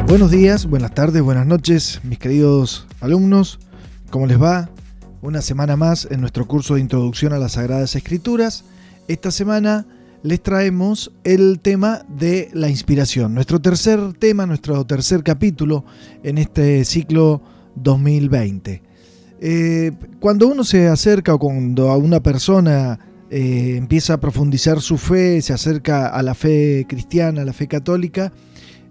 Buenos días, buenas tardes, buenas noches, mis queridos alumnos. ¿Cómo les va? Una semana más en nuestro curso de Introducción a las Sagradas Escrituras. Esta semana les traemos el tema de la inspiración. Nuestro tercer tema, nuestro tercer capítulo en este ciclo 2020. Cuando uno se acerca o cuando a una persona empieza a profundizar su fe, se acerca a la fe cristiana, a la fe católica,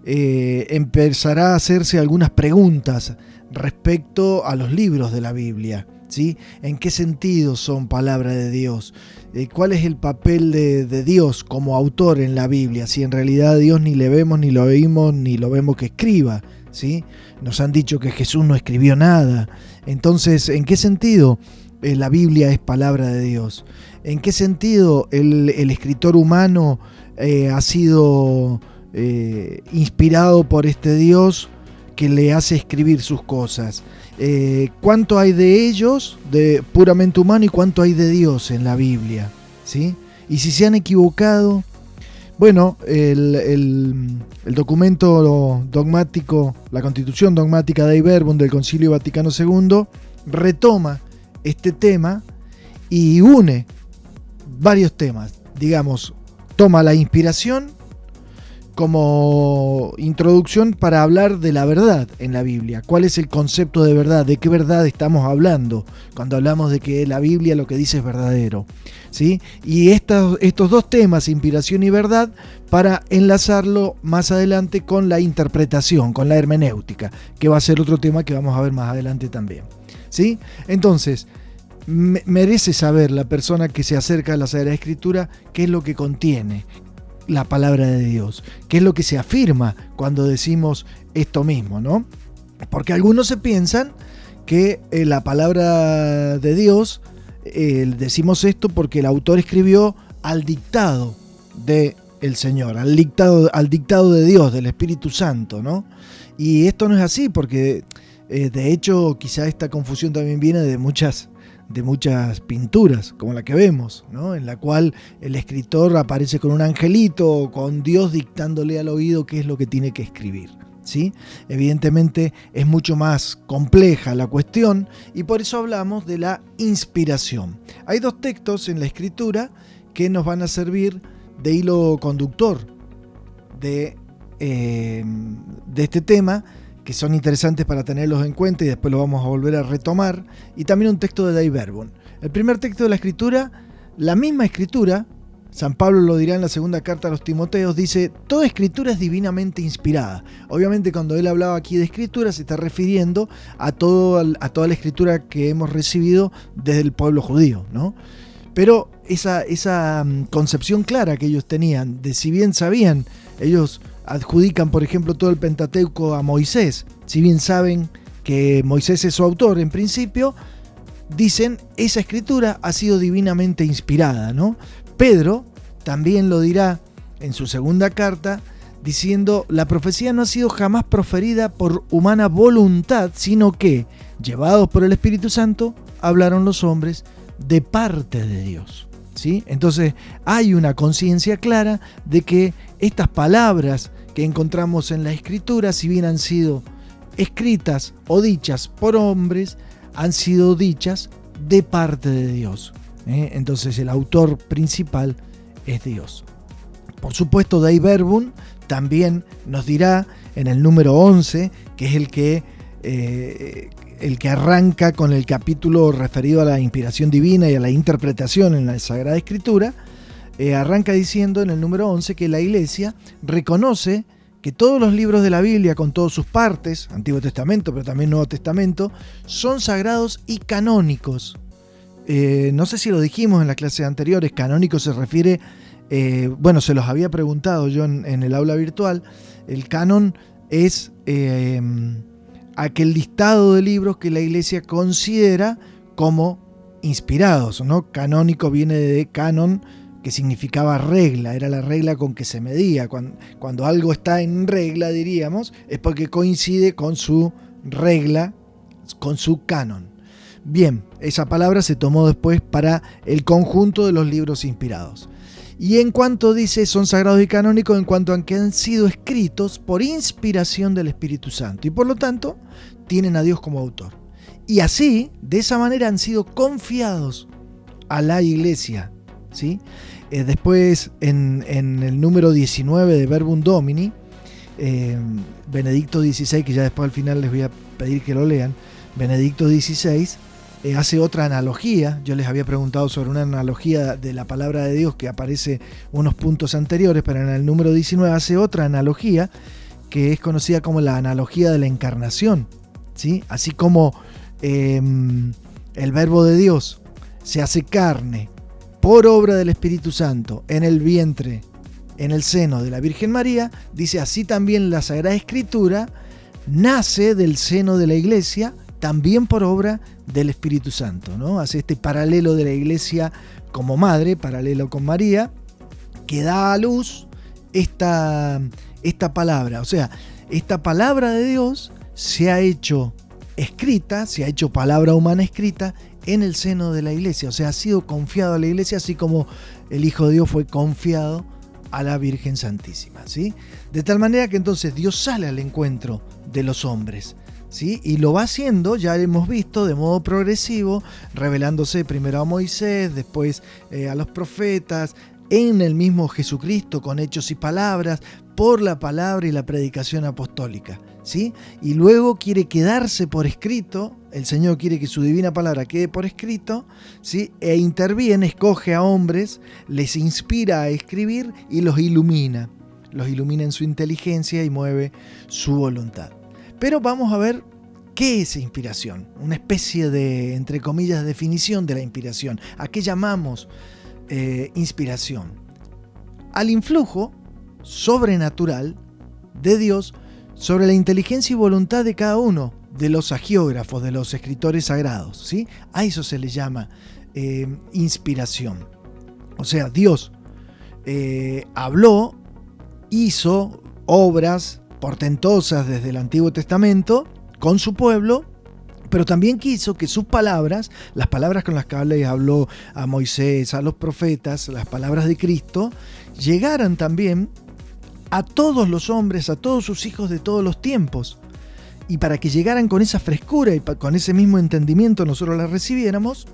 empezará a hacerse algunas preguntas respecto a los libros de la Biblia, ¿sí? ¿En qué sentido son palabra de Dios? ¿Cuál es el papel de Dios como autor en la Biblia? Si en realidad a Dios ni le vemos, ni lo oímos, ni lo vemos que escriba, ¿sí? Nos han dicho que Jesús no escribió nada. Entonces, ¿en qué sentido la Biblia es palabra de Dios? ¿En qué sentido el escritor humano ha sido inspirado por este Dios que le hace escribir sus cosas? ¿Cuánto hay de ellos, de puramente humano, y cuánto hay de Dios en la Biblia? ¿Sí? Y si se han equivocado, bueno, el documento dogmático, la Constitución dogmática Dei Verbum del Concilio Vaticano II retoma este tema y une varios temas. Digamos, toma la inspiración como introducción para hablar de la verdad en la Biblia. ¿Cuál es el concepto de verdad? ¿De qué verdad estamos hablando cuando hablamos de que la Biblia lo que dice es verdadero? ¿Sí? Y estos dos temas, inspiración y verdad, para enlazarlo más adelante con la interpretación, con la hermenéutica, que va a ser otro tema que vamos a ver más adelante también. ¿Sí? Entonces, merece saber la persona que se acerca a la Sagrada Escritura qué es lo que contiene la palabra de Dios, qué es lo que se afirma cuando decimos esto mismo, ¿no? Porque algunos se piensan que la palabra de Dios, decimos esto porque el autor escribió al dictado del Señor, al dictado de Dios, del Espíritu Santo, ¿no? Y esto no es así, porque de hecho quizá esta confusión también viene de muchas pinturas, como la que vemos, ¿no? En la cual el escritor aparece con un angelito o con Dios dictándole al oído qué es lo que tiene que escribir, ¿sí? Evidentemente es mucho más compleja la cuestión y por eso hablamos de la inspiración. Hay dos textos en la Escritura que nos van a servir de hilo conductor de este tema, que son interesantes para tenerlos en cuenta y después lo vamos a volver a retomar, y también un texto de Dei Verbum. El primer texto de la Escritura, la misma Escritura, San Pablo lo dirá en la segunda carta a los Timoteos, dice: toda Escritura es divinamente inspirada. Obviamente cuando él hablaba aquí de Escritura se está refiriendo a toda la Escritura que hemos recibido desde el pueblo judío, ¿no? Pero esa concepción clara que ellos tenían, de si bien sabían, ellos adjudican, por ejemplo, todo el Pentateuco a Moisés. Si bien saben que Moisés es su autor en principio, dicen esa escritura ha sido divinamente inspirada, ¿no? Pedro también lo dirá en su segunda carta, diciendo: la profecía no ha sido jamás proferida por humana voluntad, sino que, llevados por el Espíritu Santo, hablaron los hombres de parte de Dios. ¿Sí? Entonces hay una conciencia clara de que estas palabras que encontramos en la Escritura, si bien han sido escritas o dichas por hombres, han sido dichas de parte de Dios. Entonces el autor principal es Dios. Por supuesto, Dei Verbum también nos dirá en el número 11, que es el que arranca con el capítulo referido a la inspiración divina y a la interpretación en la Sagrada Escritura. Arranca diciendo en el número 11 que la Iglesia reconoce que todos los libros de la Biblia, con todas sus partes, Antiguo Testamento, pero también Nuevo Testamento, son sagrados y canónicos. No sé si lo dijimos en las clases anteriores, canónico se refiere, se los había preguntado yo en el aula virtual. El canon es aquel listado de libros que la Iglesia considera como inspirados, ¿no? Canónico viene de canon, que significaba regla, era la regla con que se medía. Cuando algo está en regla, diríamos, es porque coincide con su regla, con su canon. Bien, esa palabra se tomó después para el conjunto de los libros inspirados. Y en cuanto dice son sagrados y canónicos, en cuanto a que han sido escritos por inspiración del Espíritu Santo y por lo tanto tienen a Dios como autor. Y así, de esa manera han sido confiados a la iglesia, ¿sí? Después en el número 19 de Verbum Domini, Benedicto XVI, que ya después al final les voy a pedir que lo lean, Benedicto XVI hace otra analogía. Yo les había preguntado sobre una analogía de la palabra de Dios que aparece unos puntos anteriores, pero en el número 19 hace otra analogía que es conocida como la analogía de la encarnación, ¿sí? Así como el verbo de Dios se hace carne por obra del Espíritu Santo en el vientre, en el seno de la Virgen María, dice así también la Sagrada Escritura nace del seno de la Iglesia, también por obra del Espíritu Santo, ¿no? Hace este paralelo de la Iglesia como madre, paralelo con María, que da a luz esta palabra. O sea, esta palabra de Dios se ha hecho escrita, se ha hecho palabra humana escrita en el seno de la Iglesia. O sea, ha sido confiado a la Iglesia, así como el Hijo de Dios fue confiado a la Virgen Santísima, ¿sí? De tal manera que entonces Dios sale al encuentro de los hombres, ¿sí? Y lo va haciendo, ya hemos visto, de modo progresivo, revelándose primero a Moisés, después a los profetas, en el mismo Jesucristo, con hechos y palabras, por la palabra y la predicación apostólica, ¿sí? Y luego quiere quedarse por escrito, el Señor quiere que su divina palabra quede por escrito, ¿sí? E interviene, escoge a hombres, les inspira a escribir y los ilumina en su inteligencia y mueve su voluntad. Pero vamos a ver qué es inspiración, una especie de, entre comillas, definición de la inspiración. ¿A qué llamamos inspiración? Al influjo sobrenatural de Dios sobre la inteligencia y voluntad de cada uno de los agiógrafos, de los escritores sagrados, ¿sí? A eso se le llama inspiración. O sea, Dios habló, hizo obras portentosas desde el Antiguo Testamento con su pueblo, pero también quiso que sus palabras, las palabras con las que habló a Moisés, a los profetas, las palabras de Cristo, llegaran también a todos los hombres, a todos sus hijos de todos los tiempos. Y para que llegaran con esa frescura y con ese mismo entendimiento nosotros las recibiéramos,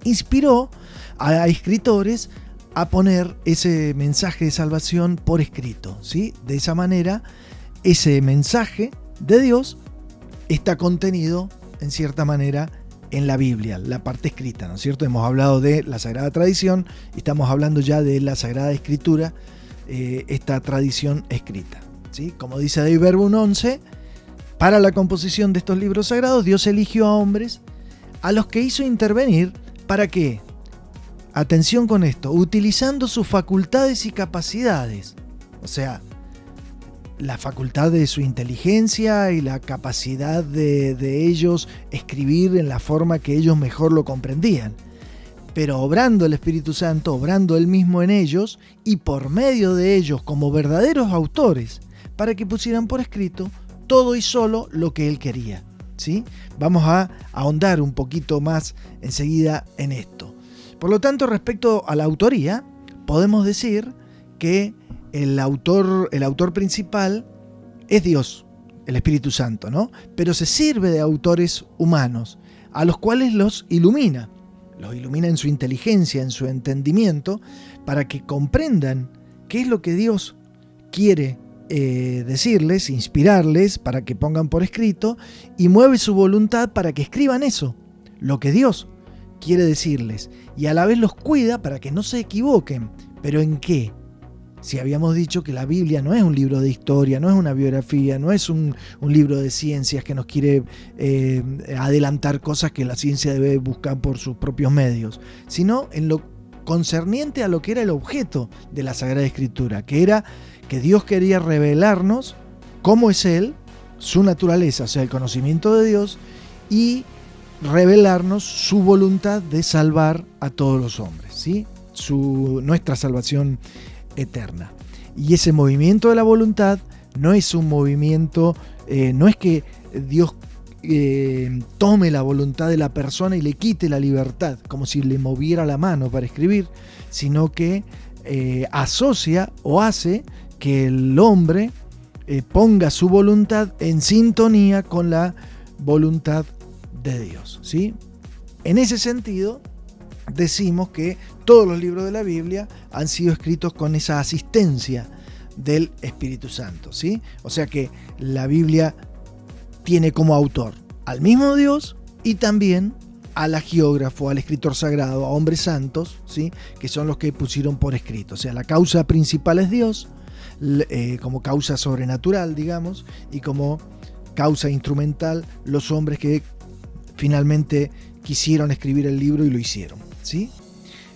inspiró a escritores a poner ese mensaje de salvación por escrito, ¿sí? De esa manera, ese mensaje de Dios está contenido, en cierta manera, en la Biblia, la parte escrita, ¿no es cierto? Hemos hablado de la Sagrada Tradición y estamos hablando ya de la Sagrada Escritura, esta tradición escrita, ¿sí? Como dice Dei Verbum 11, para la composición de estos libros sagrados, Dios eligió a hombres a los que hizo intervenir, ¿para qué? Atención con esto, utilizando sus facultades y capacidades, o sea, la facultad de su inteligencia y la capacidad de ellos escribir en la forma que ellos mejor lo comprendían, pero obrando el Espíritu Santo, obrando Él mismo en ellos y por medio de ellos como verdaderos autores, para que pusieran por escrito todo y solo lo que Él quería, ¿sí? Vamos a ahondar un poquito más enseguida en esto. Por lo tanto, respecto a la autoría, podemos decir que el autor principal es Dios, el Espíritu Santo, ¿no? Pero se sirve de autores humanos, a los cuales los ilumina en su inteligencia, en su entendimiento, para que comprendan qué es lo que Dios quiere decirles, inspirarles, para que pongan por escrito, y mueve su voluntad para que escriban eso, lo que Dios quiere decirles, y a la vez los cuida para que no se equivoquen. ¿Pero en qué? Si habíamos dicho que la Biblia no es un libro de historia, no es una biografía, no es un libro de ciencias que nos quiere adelantar cosas que la ciencia debe buscar por sus propios medios, sino en lo concerniente a lo que era el objeto de la Sagrada Escritura, que era que Dios quería revelarnos cómo es Él, su naturaleza, o sea, el conocimiento de Dios, y revelarnos su voluntad de salvar a todos los hombres, ¿sí? Nuestra salvación eterna. Y ese movimiento de la voluntad no es un movimiento, no es que Dios tome la voluntad de la persona y le quite la libertad, como si le moviera la mano para escribir, sino que asocia o hace que el hombre ponga su voluntad en sintonía con la voluntad de Dios, ¿sí? En ese sentido, decimos que todos los libros de la Biblia han sido escritos con esa asistencia del Espíritu Santo, ¿sí? O sea que la Biblia tiene como autor al mismo Dios y también al agiógrafo, al escritor sagrado, a hombres santos, ¿sí? Que son los que pusieron por escrito. O sea, la causa principal es Dios, como causa sobrenatural, digamos, y como causa instrumental los hombres que finalmente quisieron escribir el libro y lo hicieron, ¿sí?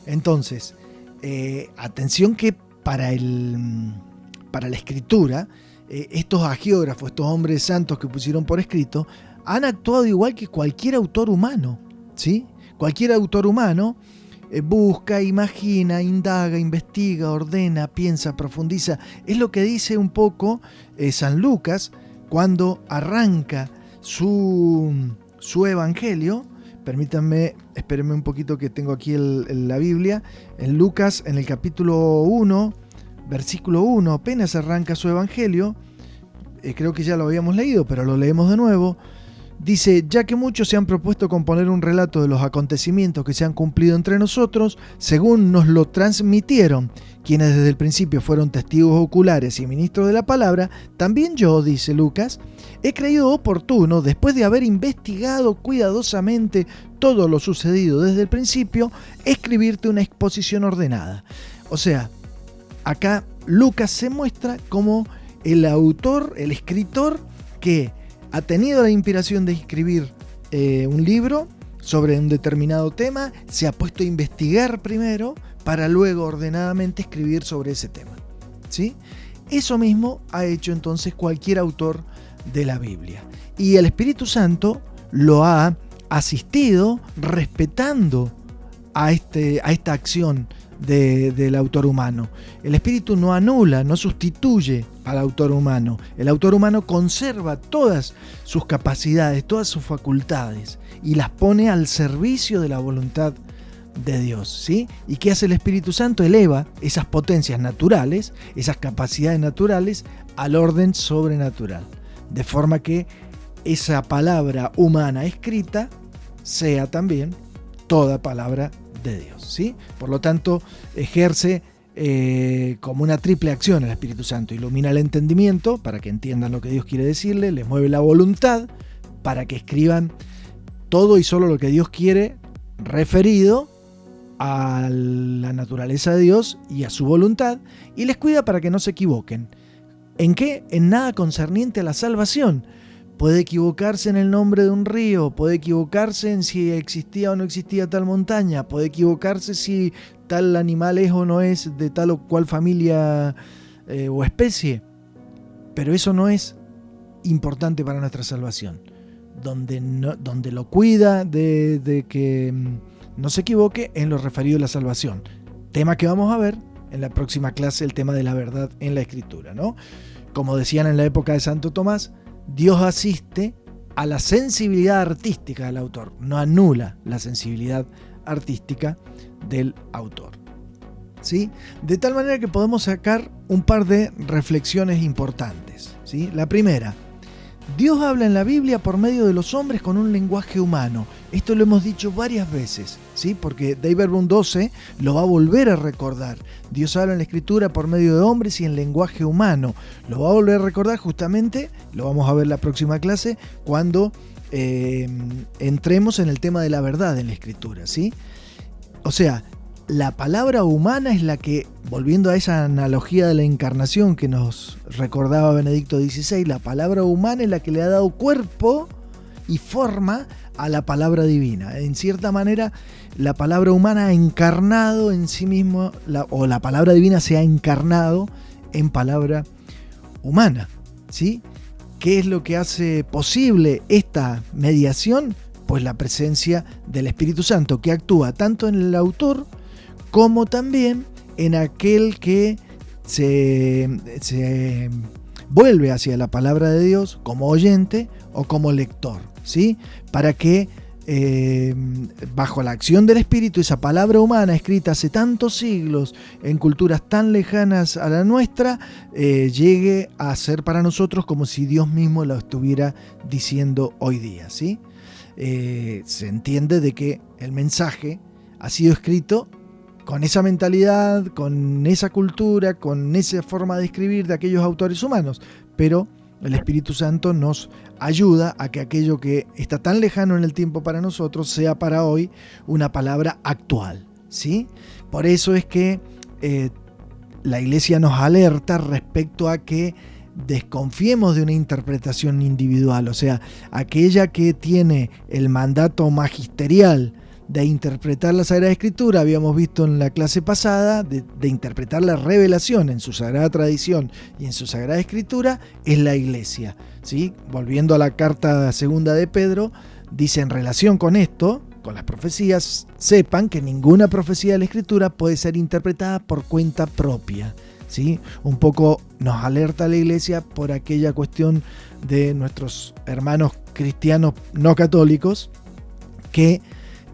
Entonces, atención que para la escritura, estos agiógrafos, estos hombres santos que pusieron por escrito, han actuado igual que cualquier autor humano, ¿sí? Cualquier autor humano busca, imagina, indaga, investiga, ordena, piensa, profundiza. Es lo que dice un poco San Lucas cuando arranca su evangelio. Permítanme, espérenme un poquito que tengo aquí la Biblia. En Lucas, en el capítulo 1, versículo 1, apenas arranca su evangelio. Creo que ya lo habíamos leído, pero lo leemos de nuevo. Dice: ya que muchos se han propuesto componer un relato de los acontecimientos que se han cumplido entre nosotros, según nos lo transmitieron quienes desde el principio fueron testigos oculares y ministros de la palabra, también yo, dice Lucas, he creído oportuno, después de haber investigado cuidadosamente todo lo sucedido desde el principio, escribirte una exposición ordenada. O sea, acá Lucas se muestra como el autor, el escritor que ha tenido la inspiración de escribir un libro sobre un determinado tema, se ha puesto a investigar primero para luego ordenadamente escribir sobre ese tema, ¿sí? Eso mismo ha hecho entonces cualquier autor de la Biblia. Y el Espíritu Santo lo ha asistido respetando a esta acción del autor humano. El Espíritu no anula, no sustituye al autor humano. El autor humano conserva todas sus capacidades, todas sus facultades y las pone al servicio de la voluntad de Dios, ¿sí? ¿Y qué hace el Espíritu Santo? Eleva esas potencias naturales, esas capacidades naturales al orden sobrenatural, de forma que esa palabra humana escrita sea también toda palabra de Dios, ¿sí? Por lo tanto, ejerce como una triple acción el Espíritu Santo. Ilumina el entendimiento para que entiendan lo que Dios quiere decirle, les mueve la voluntad para que escriban todo y solo lo que Dios quiere, referido a la naturaleza de Dios y a su voluntad, y les cuida para que no se equivoquen. ¿En qué? En nada concerniente a la salvación. Puede equivocarse en el nombre de un río, puede equivocarse en si existía o no existía tal montaña, puede equivocarse si tal animal es o no es de tal o cual familia o especie, pero eso no es importante para nuestra salvación. Donde lo cuida de que no se equivoque en lo referido a la salvación. Tema que vamos a ver en la próxima clase, el tema de la verdad en la Escritura, ¿no? Como decían en la época de Santo Tomás, Dios asiste a la sensibilidad artística del autor, no anula la sensibilidad artística del autor, ¿sí? De tal manera que podemos sacar un par de reflexiones importantes, ¿sí? La primera: Dios habla en la Biblia por medio de los hombres con un lenguaje humano. Esto lo hemos dicho varias veces, ¿sí? Porque Dei Verbum 12 lo va a volver a recordar. Dios habla en la Escritura por medio de hombres y en lenguaje humano. Lo va a volver a recordar justamente, lo vamos a ver la próxima clase, cuando entremos en el tema de la verdad en la Escritura, ¿sí? O sea, la palabra humana es la que, volviendo a esa analogía de la encarnación que nos recordaba Benedicto XVI, la palabra humana es la que le ha dado cuerpo y forma a la palabra divina. En cierta manera, la palabra humana ha encarnado en sí mismo, o la palabra divina se ha encarnado en palabra humana, ¿sí? ¿Qué es lo que hace posible esta mediación? Pues la presencia del Espíritu Santo, que actúa tanto en el autor como también en aquel que se vuelve hacia la palabra de Dios como oyente o como lector, ¿sí? Para que bajo la acción del Espíritu, esa palabra humana escrita hace tantos siglos en culturas tan lejanas a la nuestra, llegue a ser para nosotros como si Dios mismo lo estuviera diciendo hoy día, ¿sí? Se entiende de que el mensaje ha sido escrito con esa mentalidad, con esa cultura, con esa forma de escribir de aquellos autores humanos, pero el Espíritu Santo nos ayuda a que aquello que está tan lejano en el tiempo para nosotros sea para hoy una palabra actual, ¿sí? Por eso es que la Iglesia nos alerta respecto a que desconfiemos de una interpretación individual, o sea, aquella que tiene el mandato magisterial de interpretar la Sagrada Escritura, habíamos visto en la clase pasada, de interpretar la revelación en su Sagrada Tradición y en su Sagrada Escritura, es la Iglesia, ¿sí? Volviendo a la carta segunda de Pedro, dice en relación con esto, con las profecías, sepan que ninguna profecía de la Escritura puede ser interpretada por cuenta propia, ¿sí? Un poco nos alerta la Iglesia por aquella cuestión de nuestros hermanos cristianos no católicos, que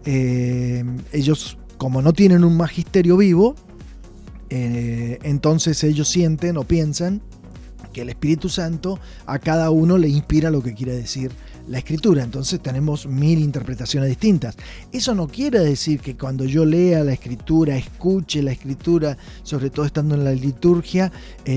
ellos, como no tienen un magisterio vivo, entonces ellos sienten o piensan que el Espíritu Santo a cada uno le inspira lo que quiere decir la Escritura. Entonces tenemos 1000 interpretaciones distintas. Eso no quiere decir que cuando yo lea la Escritura, escuche la Escritura, sobre todo estando en la liturgia,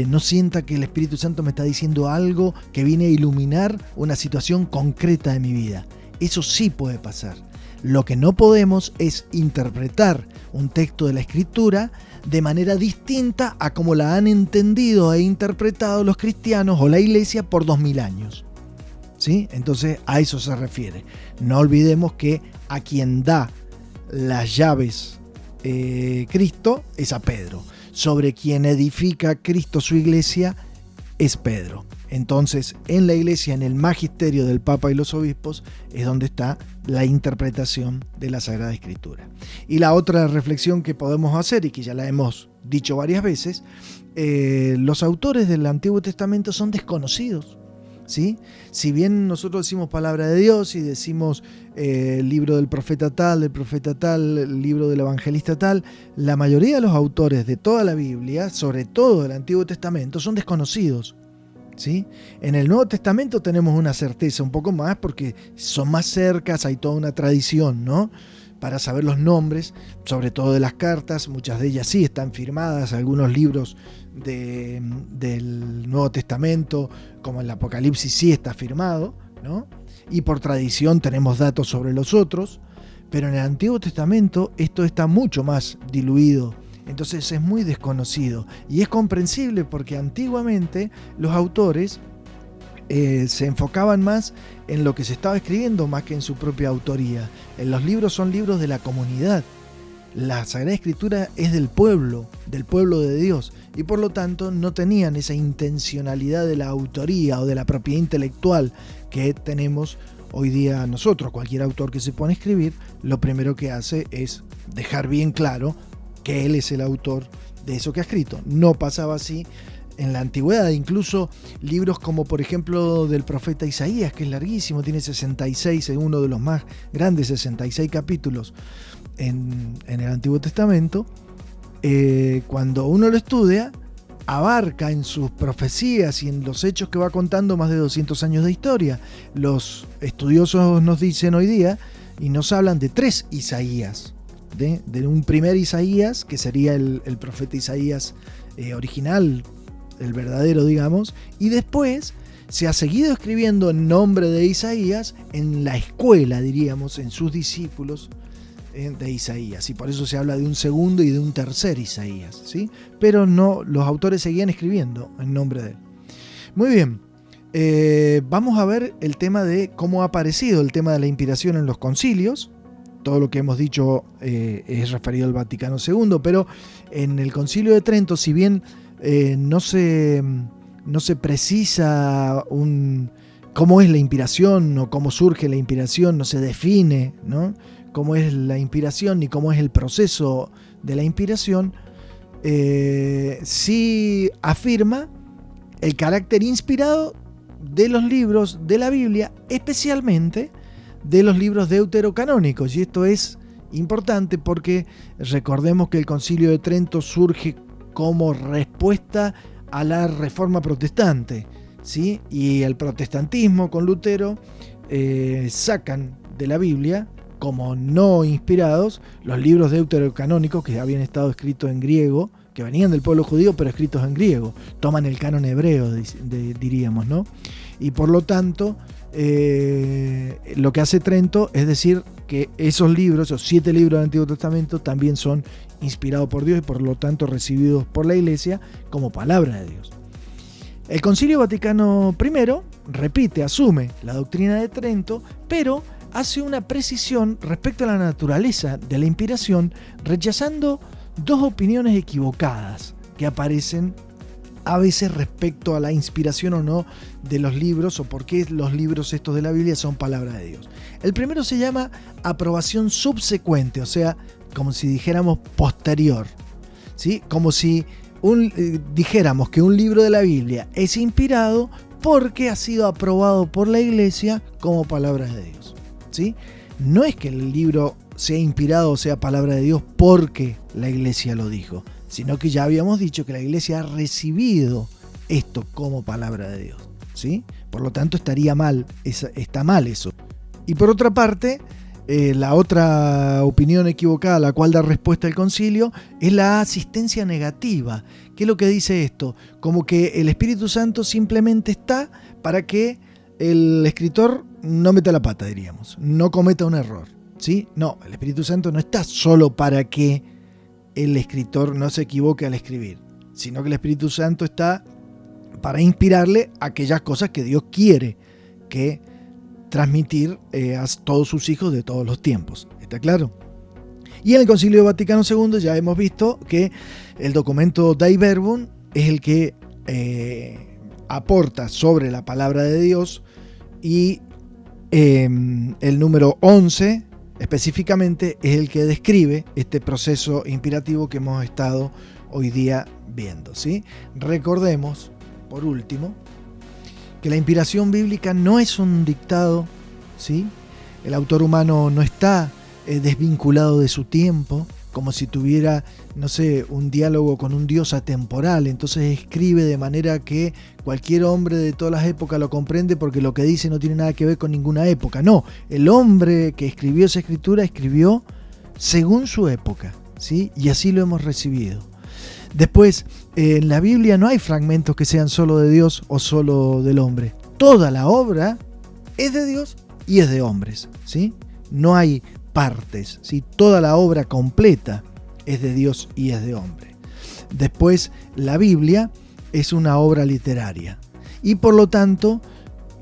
no sienta que el Espíritu Santo me está diciendo algo que viene a iluminar una situación concreta de mi vida. Eso sí puede pasar. Lo que no podemos es interpretar un texto de la Escritura de manera distinta a como la han entendido e interpretado los cristianos o la Iglesia por 2000 años. ¿Sí? Entonces a eso se refiere. No olvidemos que a quien da las llaves Cristo es a Pedro. Sobre quien edifica Cristo su Iglesia es Pedro. Entonces, en la Iglesia, en el magisterio del Papa y los obispos, es donde está la interpretación de la Sagrada Escritura. Y la otra reflexión que podemos hacer, y que ya la hemos dicho varias veces, los autores del Antiguo Testamento son desconocidos, ¿sí? Si bien nosotros decimos palabra de Dios y decimos el libro del profeta tal, el libro del evangelista tal, la mayoría de los autores de toda la Biblia, sobre todo del Antiguo Testamento, son desconocidos, ¿sí? En el Nuevo Testamento tenemos una certeza un poco más porque son más cercas, hay toda una tradición, ¿no?, para saber los nombres, sobre todo de las cartas. Muchas de ellas sí están firmadas, algunos libros del Nuevo Testamento, como el Apocalipsis, sí está firmado, ¿no? Y por tradición tenemos datos sobre los otros, pero en el Antiguo Testamento esto está mucho más diluido. Entonces es muy desconocido y es comprensible porque antiguamente los autores se enfocaban más en lo que se estaba escribiendo más que en su propia autoría. Los libros son libros de la comunidad. La Sagrada Escritura es del pueblo de Dios, y por lo tanto no tenían esa intencionalidad de la autoría o de la propiedad intelectual que tenemos hoy día nosotros. Cualquier autor que se pone a escribir, lo primero que hace es dejar bien claro que él es el autor de eso que ha escrito. No pasaba así en la antigüedad. Incluso libros como por ejemplo del profeta Isaías, que es larguísimo, tiene 66, uno de los más grandes, 66 capítulos en el Antiguo Testamento. Cuando uno lo estudia, abarca en sus profecías y en los hechos que va contando más de 200 años de historia. Los estudiosos nos dicen hoy día y nos hablan de 3 Isaías, de un primer Isaías, que sería el profeta Isaías original, el verdadero, digamos, y después se ha seguido escribiendo en nombre de Isaías en la escuela, diríamos, en sus discípulos de Isaías, y por eso se habla de un segundo y de un tercer Isaías, ¿sí? Pero no, los autores seguían escribiendo en nombre de él. Muy bien, vamos a ver el tema de cómo ha aparecido el tema de la inspiración en los concilios. Todo lo que hemos dicho es referido al Vaticano II, pero en el Concilio de Trento, si bien no se precisa cómo es la inspiración o cómo surge la inspiración, no se define, ¿no?, cómo es la inspiración ni cómo es el proceso de la inspiración, sí afirma el carácter inspirado de los libros de la Biblia, especialmente de los libros deuterocanónicos. Y esto es importante porque recordemos que el Concilio de Trento surge como respuesta a la Reforma Protestante, ¿sí? Y el protestantismo con Lutero sacan de la Biblia, como no inspirados, los libros deuterocanónicos que habían estado escritos en griego, que venían del pueblo judío pero escritos en griego. Toman el canon hebreo, diríamos, ¿no? Y por lo tanto, lo que hace Trento es decir que esos libros, esos 7 libros del Antiguo Testamento, también son inspirados por Dios y por lo tanto recibidos por la Iglesia como palabra de Dios. El Concilio Vaticano I repite, asume la doctrina de Trento, pero hace una precisión respecto a la naturaleza de la inspiración, rechazando 2 opiniones equivocadas que aparecen a veces respecto a la inspiración o no de los libros o por qué los libros estos de la Biblia son palabra de Dios. El primero se llama aprobación subsecuente, o sea, como si dijéramos posterior, ¿sí? Como si dijéramos que un libro de la Biblia es inspirado porque ha sido aprobado por la Iglesia como palabra de Dios, ¿sí? No es que el libro sea inspirado o sea palabra de Dios porque la Iglesia lo dijo, sino que ya habíamos dicho que la Iglesia ha recibido esto como palabra de Dios, ¿sí? Por lo tanto está mal eso. Y por otra parte, la otra opinión equivocada a la cual da respuesta el concilio es la asistencia negativa. ¿Qué es lo que dice esto? Como que el Espíritu Santo simplemente está para que el escritor no meta la pata, diríamos, no cometa un error, ¿sí? No, el Espíritu Santo no está solo para que el escritor no se equivoque al escribir, sino que el Espíritu Santo está para inspirarle aquellas cosas que Dios quiere que transmitir a todos sus hijos de todos los tiempos. ¿Está claro? Y en el Concilio Vaticano II ya hemos visto que el documento Dei Verbum es el que aporta sobre la palabra de Dios y el número 11 específicamente es el que describe este proceso inspirativo que hemos estado hoy día viendo, ¿sí? Recordemos, por último, que la inspiración bíblica no es un dictado, ¿sí? El autor humano no está desvinculado de su tiempo, como si tuviera, no sé, un diálogo con un Dios atemporal. Entonces escribe de manera que cualquier hombre de todas las épocas lo comprende porque lo que dice no tiene nada que ver con ninguna época. No, el hombre que escribió esa escritura escribió según su época, ¿sí? Y así lo hemos recibido. Después, en la Biblia no hay fragmentos que sean solo de Dios o solo del hombre. Toda la obra es de Dios y es de hombres, ¿sí? No hay partes, ¿sí? Toda la obra completa es de Dios y es de hombre. Después, la Biblia es una obra literaria y por lo tanto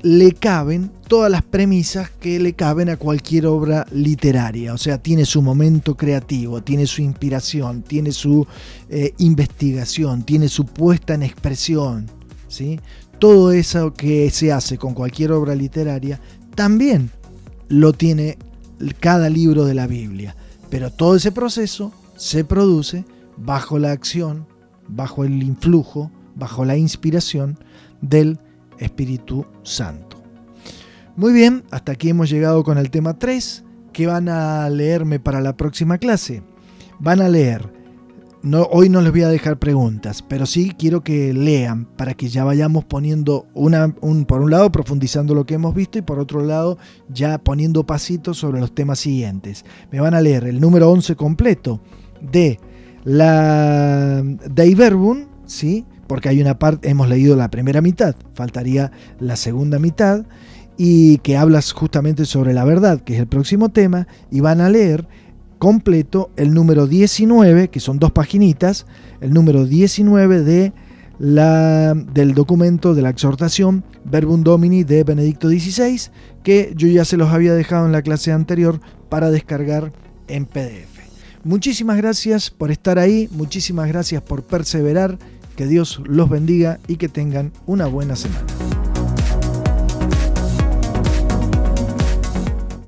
le caben todas las premisas que le caben a cualquier obra literaria. O sea, tiene su momento creativo, tiene su inspiración, tiene su investigación, tiene su puesta en expresión, ¿sí? Todo eso que se hace con cualquier obra literaria también lo tiene cada libro de la Biblia. Pero todo ese proceso se produce bajo la acción, bajo el influjo, bajo la inspiración del Espíritu Santo. Muy bien, hasta aquí hemos llegado con el tema 3. ¿Qué van a leerme para la próxima clase? Van a leer, hoy no les voy a dejar preguntas, pero sí quiero que lean para que ya vayamos poniendo por un lado profundizando lo que hemos visto y por otro lado ya poniendo pasitos sobre los temas siguientes. Me van a leer el número 11 completo de la Dei Verbum, ¿sí? Porque hay una parte, hemos leído la primera mitad, faltaría la segunda mitad, y que habla justamente sobre la verdad, que es el próximo tema, y van a leer completo el número 19, que son 2 paginitas, el número 19 del documento de la exhortación Verbum Domini de Benedicto XVI, que yo ya se los había dejado en la clase anterior para descargar en PDF. Muchísimas gracias por estar ahí, muchísimas gracias por perseverar. Que Dios los bendiga y que tengan una buena semana.